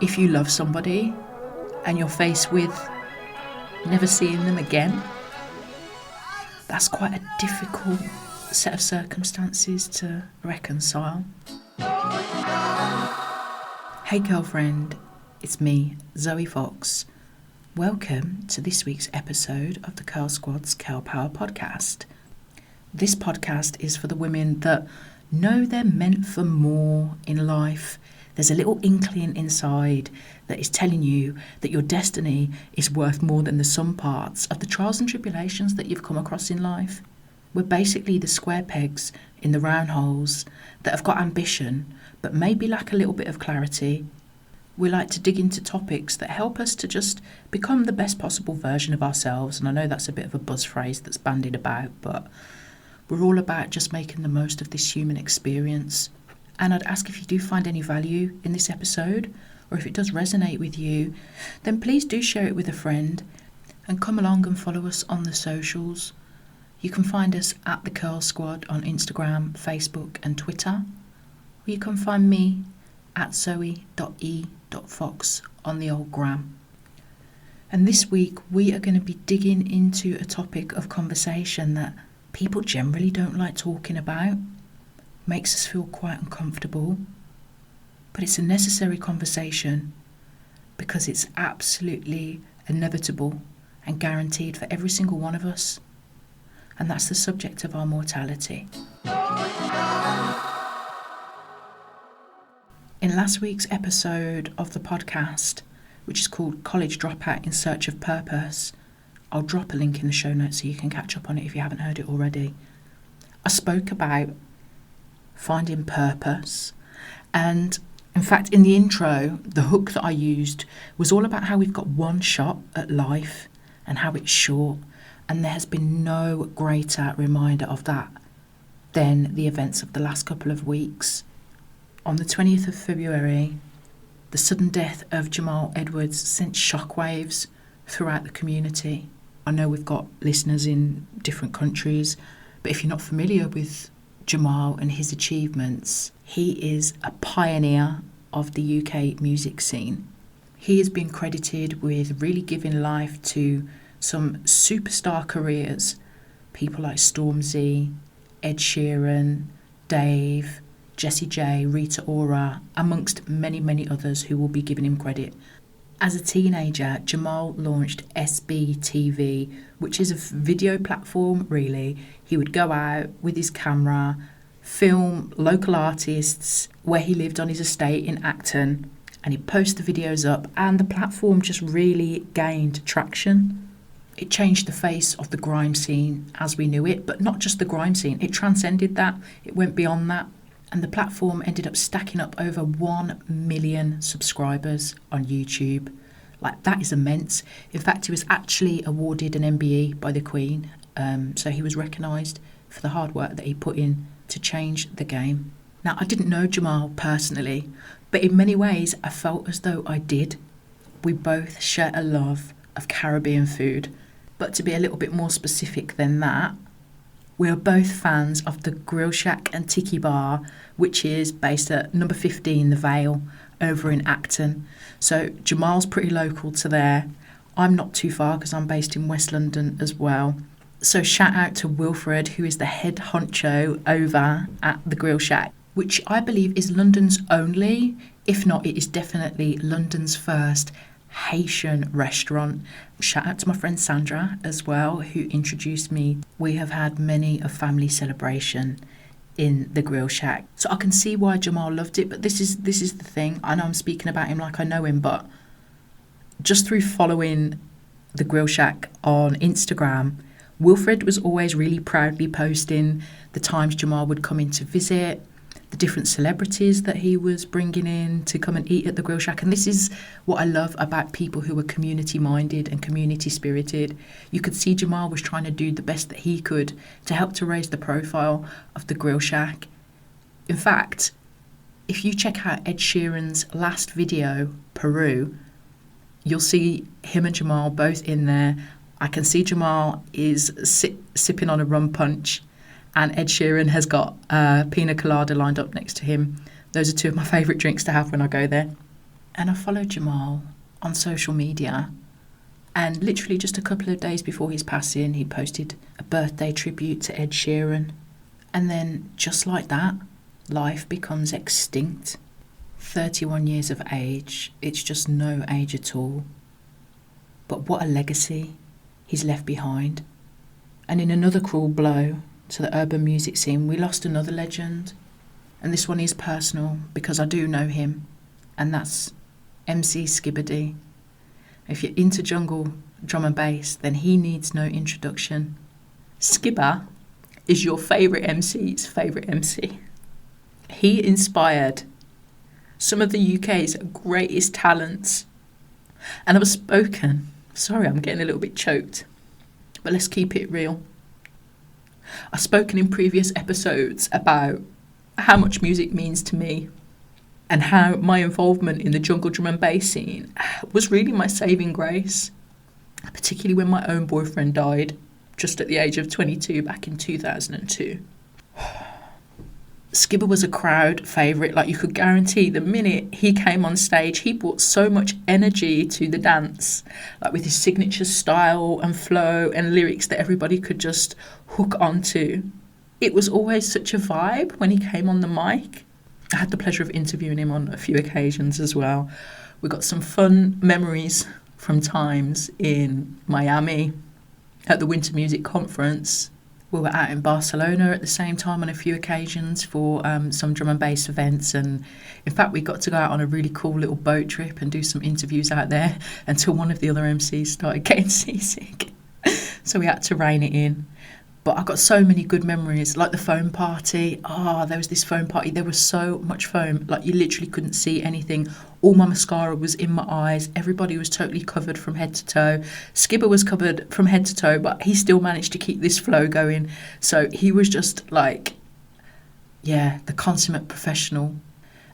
if you love somebody and you're faced with never seeing them again, that's quite a difficult set of circumstances to reconcile. Hey girlfriend, it's me, Zoe Fox. Welcome to this week's episode of the Curl Squad's Curl Power podcast. This podcast is for the women that know they're meant for more in life. There's a little inkling inside that is telling you that your destiny is worth more than the sum parts of the trials and tribulations that you've come across in life. We're basically the square pegs in the round holes that have got ambition but maybe lack a little bit of clarity. We like to dig into topics that help us to just become the best possible version of ourselves. And I know that's a bit of a buzz phrase that's bandied about, but we're all about just making the most of this human experience. And I'd ask if you do find any value in this episode, or if it does resonate with you, then please do share it with a friend and come along and follow us on the socials. You can find us at the Curl Squad on Instagram, Facebook and Twitter. Or you can find me at zoe.e.fox on the old gram. And this week we are going to be digging into a topic of conversation that people generally don't like talking about. Makes us feel quite uncomfortable, but it's a necessary conversation because it's absolutely inevitable and guaranteed for every single one of us, and that's the subject of our mortality. In last week's episode of the podcast, which is called College Dropout in Search of Purpose, I'll drop a link in the show notes so you can catch up on it if you haven't heard it already. I spoke about finding purpose, and in fact in the intro the hook that I used was all about how we've got one shot at life and how it's short, and there has been no greater reminder of that than the events of the last couple of weeks. On the 20th of February, the sudden death of Jamal Edwards sent shockwaves throughout the community. I know we've got listeners in different countries, but if you're not familiar with Jamal and his achievements, he is a pioneer of the UK music scene. He has been credited with really giving life to some superstar careers, people like Stormzy, Ed Sheeran, Dave, Jessie J, Rita Ora, amongst many, many others who will be giving him credit. As a teenager, Jamal launched SBTV, which is a video platform, really. He would go out with his camera, film local artists where he lived on his estate in Acton, and he'd post the videos up, and the platform just really gained traction. It changed the face of the grime scene as we knew it, but not just the grime scene. It transcended that. It went beyond that. And the platform ended up stacking up over 1 million subscribers on YouTube. Like, that is immense. In fact, he was actually awarded an MBE by the Queen. So he was recognised for the hard work that he put in to change the game. Now, I didn't know Jamal personally, but in many ways I felt as though I did. We both share a love of Caribbean food. But to be a little bit more specific than that, we are both fans of the Grill Shack and Tiki bar, which is based at number 15, The Vale, over in Acton. So Jamal's pretty local to there. I'm not too far because I'm based in West London as well. So shout out to Wilfred, who is the head honcho over at the Grill Shack, which I believe is London's only, if not it is definitely London's first, Haitian restaurant. Shout out to my friend Sandra as well, who introduced me. We have had many a family celebration in the Grill Shack, so I can see why Jamal loved it. But this is the thing. I know I'm speaking about him like I know him, but just through following the Grill Shack on Instagram, Wilfred was always really proudly posting the times Jamal would come in to visit, the different celebrities that he was bringing in to come and eat at the Grill Shack. And this is what I love about people who are community minded and community spirited. You could see Jamal was trying to do the best that he could to help to raise the profile of the Grill Shack. In fact, if you check out Ed Sheeran's last video, Peru, you'll see him and Jamal both in there. I can see Jamal is sipping on a rum punch, and Ed Sheeran has got a pina colada lined up next to him. Those are two of my favourite drinks to have when I go there. And I followed Jamal on social media, and literally just a couple of days before his passing, he posted a birthday tribute to Ed Sheeran. And then, just like that, life becomes extinct. 31 years of age, it's just no age at all. But what a legacy he's left behind. And in another cruel blow to the urban music scene, we lost another legend. And this one is personal because I do know him, and that's MC Skibadee. If you're into jungle drum and bass, then he needs no introduction. Skibba is your favourite MC's favourite MC. He inspired some of the UK's greatest talents. And I've spoken, sorry, I'm getting a little bit choked, but let's keep it real. I've spoken in previous episodes about how much music means to me and how my involvement in the jungle drum and bass scene was really my saving grace, particularly when my own boyfriend died just at the age of 22 back in 2002. Skibba was a crowd favourite. Like, you could guarantee the minute he came on stage, he brought so much energy to the dance, like with his signature style and flow and lyrics that everybody could just hook onto. It was always such a vibe when he came on the mic. I had the pleasure of interviewing him on a few occasions as well. We got some fun memories from times in Miami at the Winter Music Conference. We were out in Barcelona at the same time on a few occasions for some drum and bass events, and in fact we got to go out on a really cool little boat trip and do some interviews out there until one of the other MCs started getting seasick. So we had to rein it in. But I got so many good memories, like the foam party. There was this foam party. There was so much foam, like you literally couldn't see anything. All my mascara was in my eyes. Everybody was totally covered from head to toe. Skibba was covered from head to toe, but he still managed to keep this flow going. So he was just like, the consummate professional.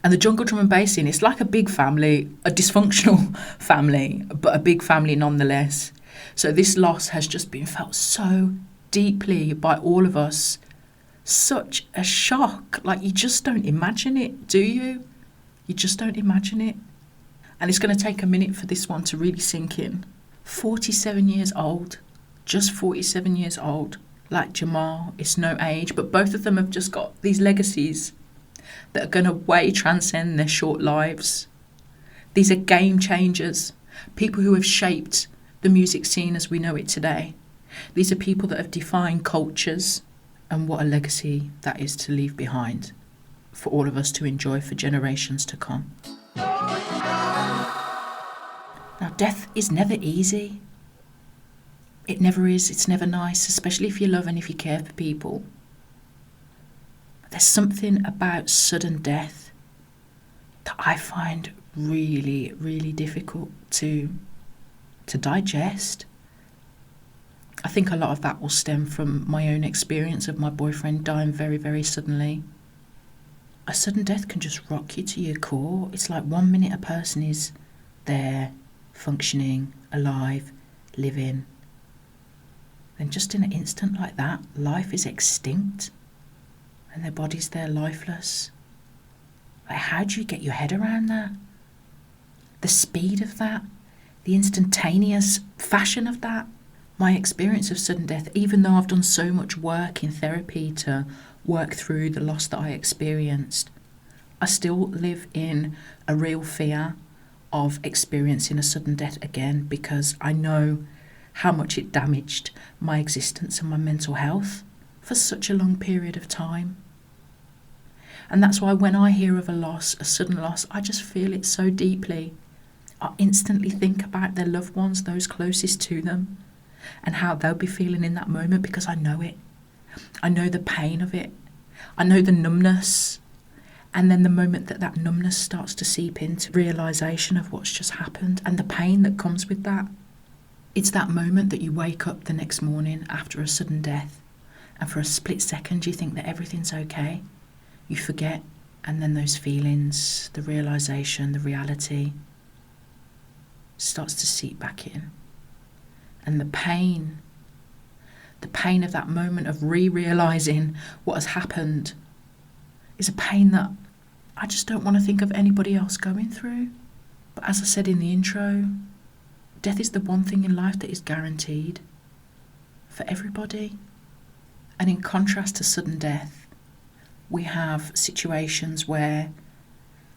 And the jungle drum and bass scene, it's like a big family, a dysfunctional family, but a big family nonetheless. So this loss has just been felt so deeply by all of us. Such a shock. Like, you just don't imagine it, do you? You just don't imagine it. And it's going to take a minute for this one to really sink in. 47 years old. Just 47 years old. Like Jamal, it's no age, but both of them have just got these legacies that are going to way transcend their short lives. These are game changers. People who have shaped the music scene as we know it today. These are people that have defined cultures, and what a legacy that is to leave behind for all of us to enjoy for generations to come. Now, death is never easy. It never is. It's never nice, especially if you love and if you care for people. There's something about sudden death that I find really, really difficult to digest. I think a lot of that will stem from my own experience of my boyfriend dying very, very suddenly. A sudden death can just rock you to your core. It's like 1 minute a person is there, functioning, alive, living. Then just in an instant like that, life is extinct and their body's there lifeless. Like, how do you get your head around that? The speed of that, the instantaneous fashion of that. My experience of sudden death, even though I've done so much work in therapy to work through the loss that I experienced, I still live in a real fear of experiencing a sudden death again, because I know how much it damaged my existence and my mental health for such a long period of time. And that's why when I hear of a loss, a sudden loss, I just feel it so deeply. I instantly think about their loved ones, those closest to them, and how they'll be feeling in that moment, because I know it. I know the pain of it. I know the numbness. And then the moment that numbness starts to seep into realisation of what's just happened and the pain that comes with that, it's that moment that you wake up the next morning after a sudden death, and for a split second you think that everything's okay. You forget, and then those feelings, the realisation, the reality starts to seep back in. And the pain of that moment of realising what has happened is a pain that I just don't want to think of anybody else going through. But as I said in the intro, death is the one thing in life that is guaranteed for everybody. And in contrast to sudden death, we have situations where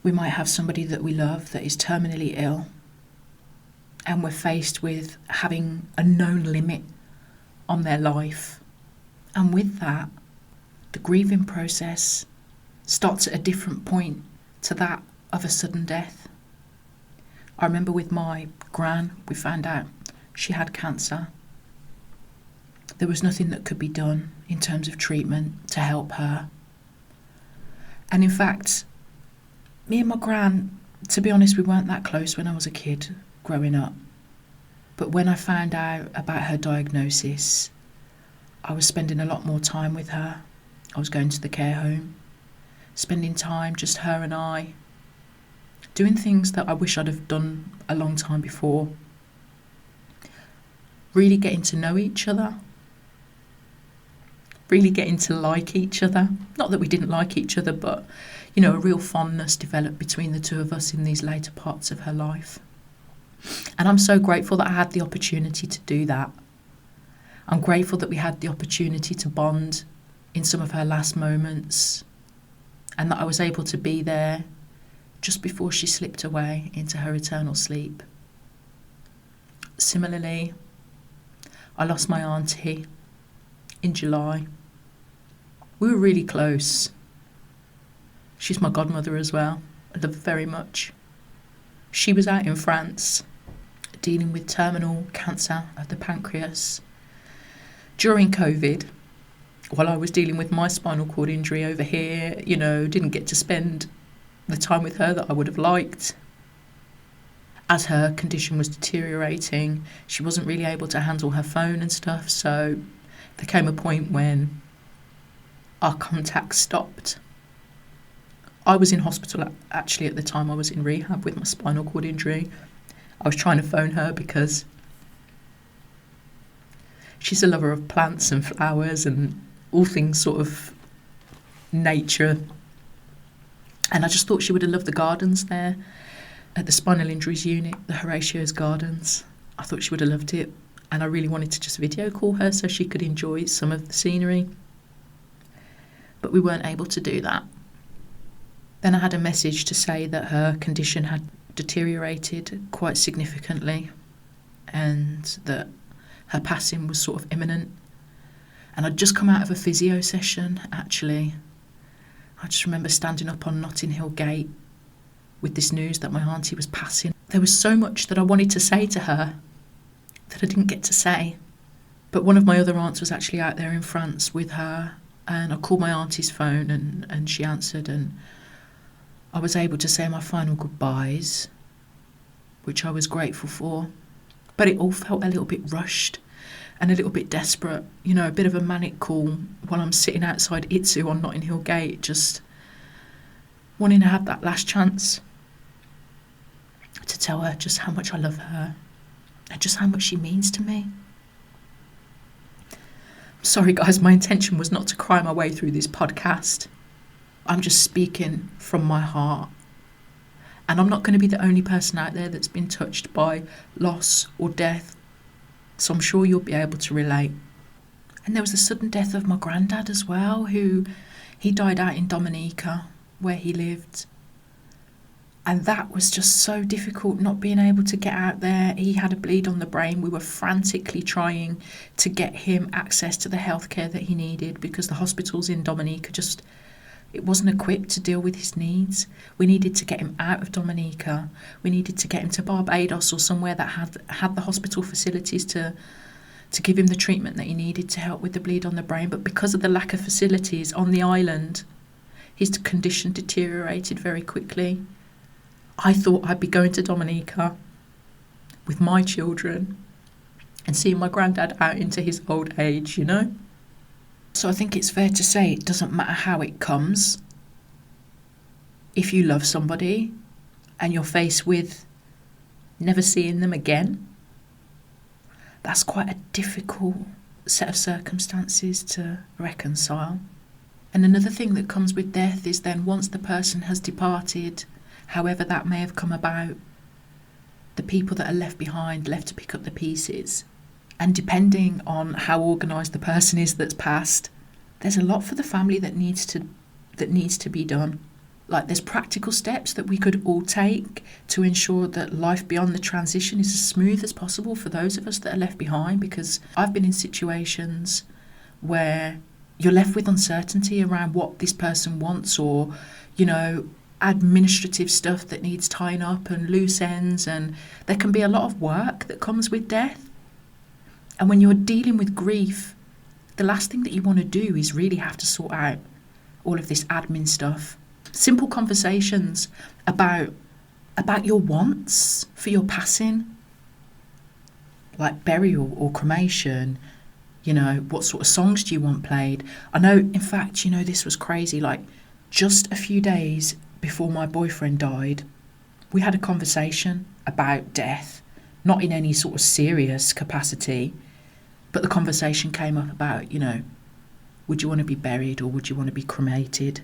we might have somebody that we love that is terminally ill, and we're faced with having a known limit on their life. And with that, the grieving process starts at a different point to that of a sudden death. I remember with my gran, we found out she had cancer. There was nothing that could be done in terms of treatment to help her. And in fact, me and my gran, to be honest, we weren't that close when I was a kid growing up. But when I found out about her diagnosis, I was spending a lot more time with her. I was going to the care home, spending time, just her and I, doing things that I wish I'd have done a long time before. Really getting to know each other. Really getting to like each other. Not that we didn't like each other, but, a real fondness developed between the two of us in these later parts of her life. And I'm so grateful that I had the opportunity to do that. I'm grateful that we had the opportunity to bond in some of her last moments, and that I was able to be there just before she slipped away into her eternal sleep. Similarly, I lost my auntie in July. We were really close. She's my godmother as well. I love her very much. She was out in France dealing with terminal cancer of the pancreas. During COVID, while I was dealing with my spinal cord injury over here, didn't get to spend the time with her that I would have liked. As her condition was deteriorating, she wasn't really able to handle her phone and stuff, so there came a point when our contact stopped. I was in hospital actually at the time. I was in rehab with my spinal cord injury. I was trying to phone her because she's a lover of plants and flowers and all things sort of nature. And I just thought she would have loved the gardens there at the spinal injuries unit, the Horatio's Gardens. I thought she would have loved it. And I really wanted to just video call her so she could enjoy some of the scenery. But we weren't able to do that. Then I had a message to say that her condition had deteriorated quite significantly and that her passing was sort of imminent. And I'd just come out of a physio session, actually. I just remember standing up on Notting Hill Gate with this news that my auntie was passing. There was so much that I wanted to say to her that I didn't get to say. But one of my other aunts was actually out there in France with her, and I called my auntie's phone and she answered, and I was able to say my final goodbyes, which I was grateful for. But it all felt a little bit rushed and a little bit desperate, a bit of a manic call while I'm sitting outside Itsu on Notting Hill Gate, just wanting to have that last chance to tell her just how much I love her and just how much she means to me. Sorry guys, my intention was not to cry my way through this podcast. I'm just speaking from my heart. And I'm not going to be the only person out there that's been touched by loss or death. So I'm sure you'll be able to relate. And there was the sudden death of my granddad as well, he died out in Dominica, where he lived. And that was just so difficult, not being able to get out there. He had a bleed on the brain. We were frantically trying to get him access to the healthcare that he needed because the hospitals in Dominica it wasn't equipped to deal with his needs. We needed to get him out of Dominica. We needed to get him to Barbados or somewhere that had the hospital facilities to give him the treatment that he needed to help with the bleed on the brain. But because of the lack of facilities on the island, his condition deteriorated very quickly. I thought I'd be going to Dominica with my children and seeing my granddad out into his old age, So I think it's fair to say it doesn't matter how it comes. If you love somebody and you're faced with never seeing them again, that's quite a difficult set of circumstances to reconcile. And another thing that comes with death is then once the person has departed, however that may have come about, the people that are left behind, left to pick up the pieces. And depending on how organised the person is that's passed, there's a lot for the family that needs to be done. Like, there's practical steps that we could all take to ensure that life beyond the transition is as smooth as possible for those of us that are left behind, because I've been in situations where you're left with uncertainty around what this person wants, or, administrative stuff that needs tying up and loose ends, and there can be a lot of work that comes with death. And when you're dealing with grief, the last thing that you want to do is really have to sort out all of this admin stuff. Simple conversations about your wants for your passing, like burial or cremation. What sort of songs do you want played? I know, in fact, this was crazy. Like, just a few days before my boyfriend died, we had a conversation about death, not in any sort of serious capacity, but the conversation came up about, would you want to be buried or would you want to be cremated?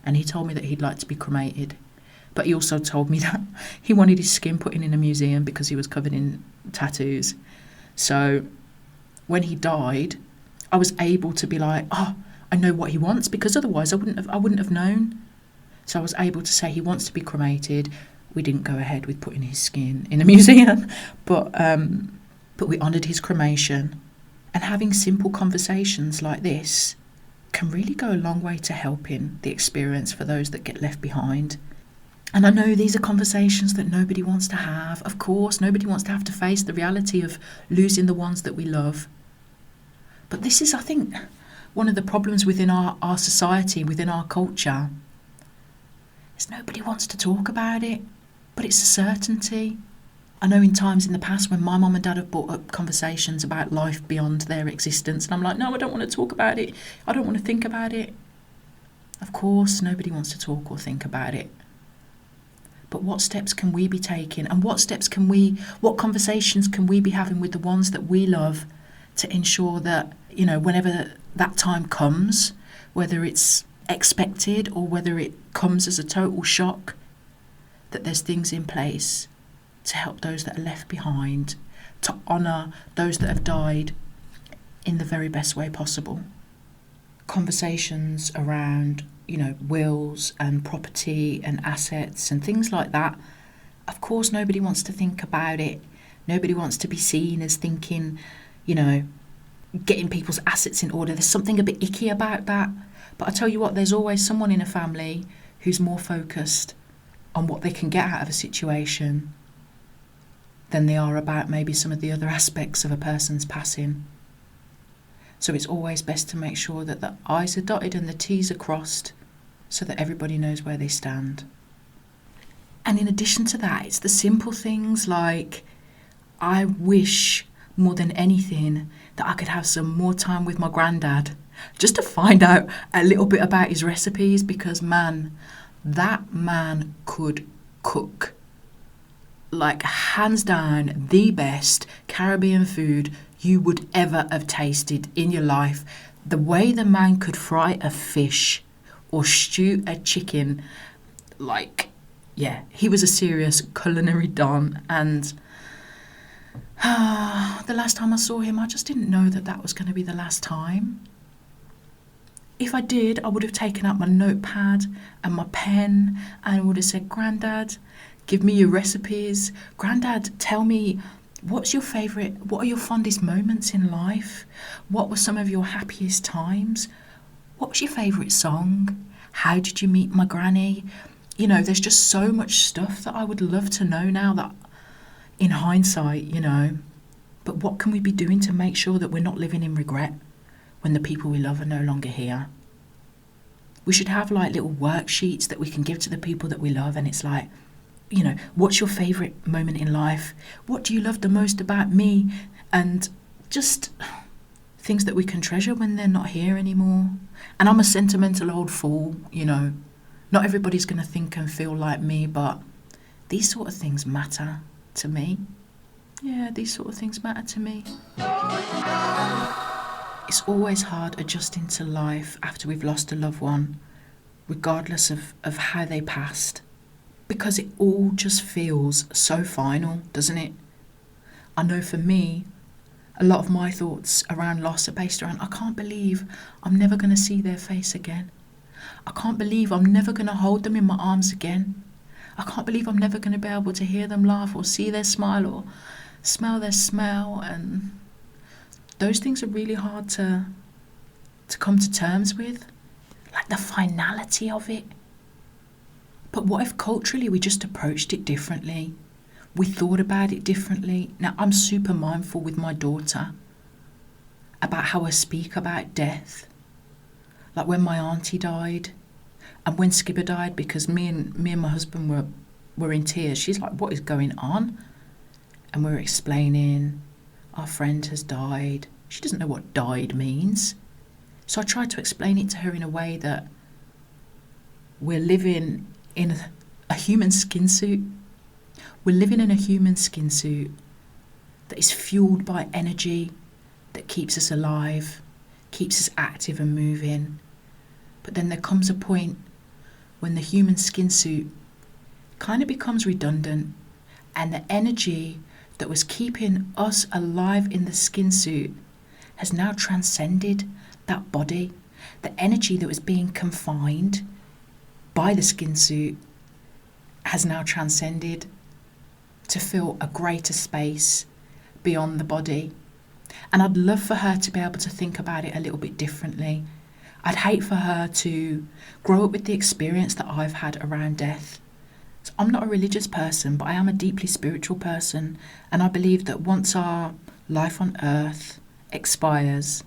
And he told me that he'd like to be cremated. But he also told me that he wanted his skin put in a museum because he was covered in tattoos. So when he died, I was able to be like, I know what he wants, because otherwise I wouldn't have known. So I was able to say he wants to be cremated. We didn't go ahead with putting his skin in a museum, but we honoured his cremation. And having simple conversations like this can really go a long way to helping the experience for those that get left behind. And I know these are conversations that nobody wants to have. Of course, nobody wants to have to face the reality of losing the ones that we love. But this is, I think, one of the problems within our society, within our culture, is nobody wants to talk about it, but it's a certainty. I know in times in the past when my mum and dad have brought up conversations about life beyond their existence, and I'm like, no, I don't want to talk about it. I don't want to think about it. Of course, nobody wants to talk or think about it. But what steps can we be taking, and what conversations can we be having with the ones that we love to ensure that, whenever that time comes, whether it's expected or whether it comes as a total shock, that there's things in place to help those that are left behind, to honour those that have died in the very best way possible. Conversations around, wills and property and assets and things like that. Of course, nobody wants to think about it. Nobody wants to be seen as thinking, getting people's assets in order. There's something a bit icky about that. But I tell you what, there's always someone in a family who's more focused on what they can get out of a situation than they are about maybe some of the other aspects of a person's passing. So it's always best to make sure that the I's are dotted and the T's are crossed so that everybody knows where they stand. And in addition to that, it's the simple things like, I wish more than anything that I could have some more time with my granddad just to find out a little bit about his recipes, because that man could cook. Like, hands down, the best Caribbean food you would ever have tasted in your life. The way the man could fry a fish or stew a chicken, he was a serious culinary don. And the last time I saw him, I just didn't know that was going to be the last time. If I did, I would have taken out my notepad and my pen and would have said, Grandad, give me your recipes. Grandad, tell me, what are your fondest moments in life? What were some of your happiest times? What was your favourite song? How did you meet my granny? There's just so much stuff that I would love to know now, that in hindsight, But what can we be doing to make sure that we're not living in regret when the people we love are no longer here? We should have little worksheets that we can give to the people that we love, and it's like, what's your favourite moment in life? What do you love the most about me? And just things that we can treasure when they're not here anymore. And I'm a sentimental old fool, Not everybody's going to think and feel like me, but these sort of things matter to me. Yeah, these sort of things matter to me. It's always hard adjusting to life after we've lost a loved one, regardless of how they passed. because it all just feels so final, doesn't it? I know for me, a lot of my thoughts around loss are based around, I can't believe I'm never going to see their face again. I can't believe I'm never going to hold them in my arms again. I can't believe I'm never going to be able to hear them laugh or see their smile or smell their smell. And those things are really hard to come to terms with, like the finality of it. But what if culturally we just approached it differently? We thought about it differently. Now, I'm super mindful with my daughter about how I speak about death. Like when my auntie died and when Skibadee died, because me and my husband were in tears. She's like, what is going on? And we're explaining, our friend has died. She doesn't know what died means. So I tried to explain it to her in a way that we're living in a human skin suit. We're living in a human skin suit that is fueled by energy, that keeps us alive, keeps us active and moving. But then there comes a point when the human skin suit kind of becomes redundant, and the energy that was keeping us alive in the skin suit has now transcended that body. The energy that was being confined by the skin suit has now transcended to fill a greater space beyond the body. And I'd love for her to be able to think about it a little bit differently. I'd hate for her to grow up with the experience that I've had around death. So I'm not a religious person, but I am a deeply spiritual person, and I believe that once our life on earth expires,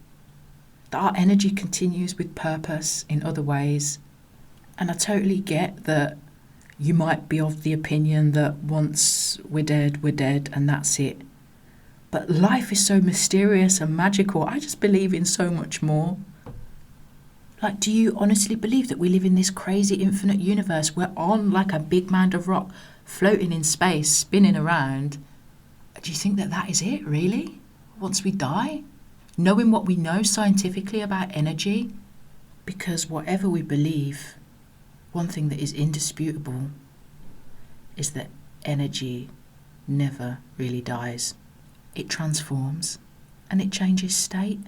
that our energy continues with purpose in other ways. And I totally get that you might be of the opinion that once we're dead, and that's it. But life is so mysterious and magical. I just believe in so much more. Like, do you honestly believe that we live in this crazy infinite universe? We're on like a big mound of rock, floating in space, spinning around. Do you think that that is it, really? Once we die? Knowing what we know scientifically about energy? Because whatever we believe, one thing that is indisputable is that energy never really dies. It transforms and it changes state.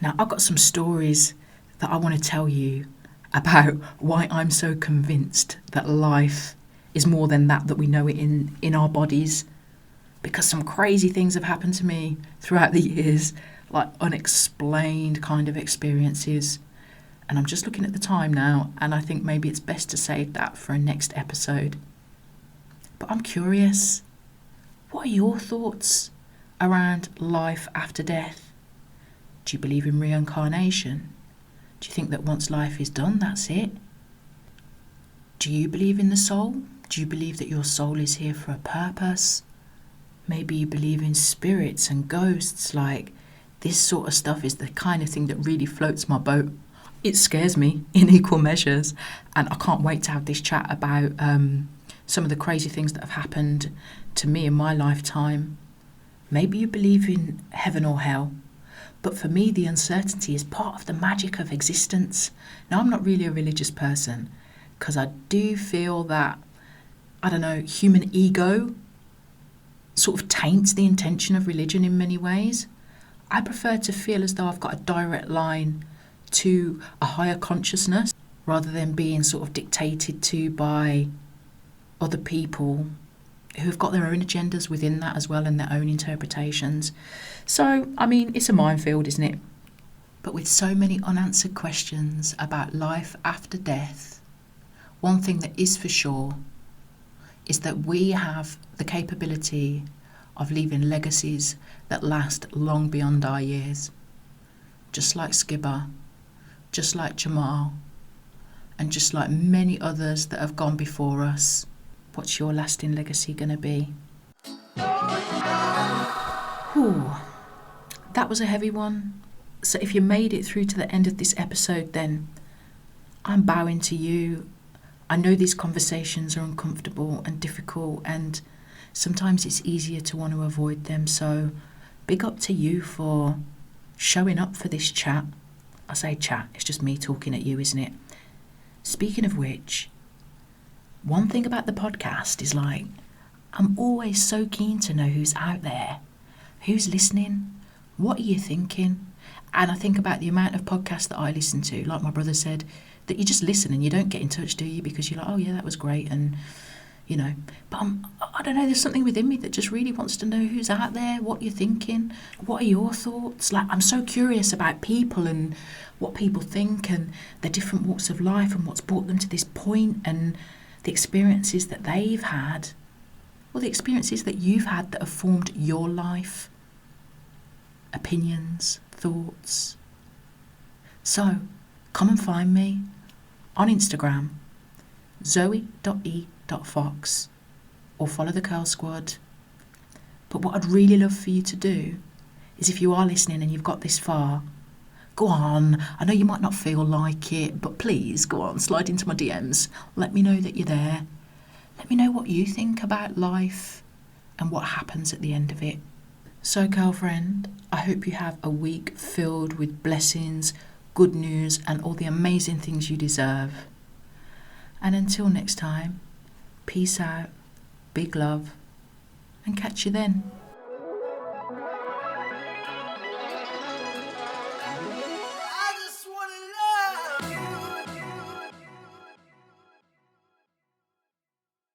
Now, I've got some stories that I want to tell you about why I'm so convinced that life is more than that we know it in our bodies. Because some crazy things have happened to me throughout the years, like unexplained kind of experiences. And I'm just looking at the time now, and I think maybe it's best to save that for a next episode. But I'm curious, what are your thoughts around life after death? Do you believe in reincarnation? Do you think that once life is done, that's it? Do you believe in the soul? Do you believe that your soul is here for a purpose? Maybe you believe in spirits and ghosts. Like, this sort of stuff is the kind of thing that really floats my boat. It scares me in equal measures, and I can't wait to have this chat about some of the crazy things that have happened to me in my lifetime. Maybe you believe in heaven or hell, but for me the uncertainty is part of the magic of existence. Now, I'm not really a religious person because I do feel that, I don't know, human ego sort of taints the intention of religion in many ways. I prefer to feel as though I've got a direct line to a higher consciousness rather than being sort of dictated to by other people who've got their own agendas within that as well and their own interpretations. So, I mean, it's a minefield, isn't it? But with so many unanswered questions about life after death, one thing that is for sure is that we have the capability of leaving legacies that last long beyond our years. Just like Skibadee, just like Jamal, and just like many others that have gone before us. What's your lasting legacy going to be? Whew, that was a heavy one. So if you made it through to the end of this episode, then I'm bowing to you. I know these conversations are uncomfortable and difficult, and sometimes it's easier to want to avoid them. So big up to you for showing up for this chat. I say chat, it's just me talking at you, isn't it? Speaking of which, One thing about the podcast is like, I'm always so keen to know who's out there, who's listening, what are you thinking? And I think about the amount of podcasts that I listen to, like my brother said, that you just listen and you don't get in touch, do you? Because you're like, oh yeah, that was great, and you know. But I don't know, there's something within me that just really wants to know who's out there, what you're thinking, what are your thoughts. Like, I'm so curious about people and what people think and their different walks of life and what's brought them to this point and the experiences that they've had, or the experiences that you've had that have formed your life, opinions, thoughts. So come and find me on Instagram, zoe.e.fox, or follow the Curl Squad. But what I'd really love for you to do is, if you are listening and you've got this far, go on. I know you might not feel like it, but please go on, slide into my DMs. Let me know that you're there. Let me know what you think about life and what happens at the end of it. So, girlfriend, I hope you have a week filled with blessings, good news, and all the amazing things you deserve. And until next time, peace out, big love, and catch you then.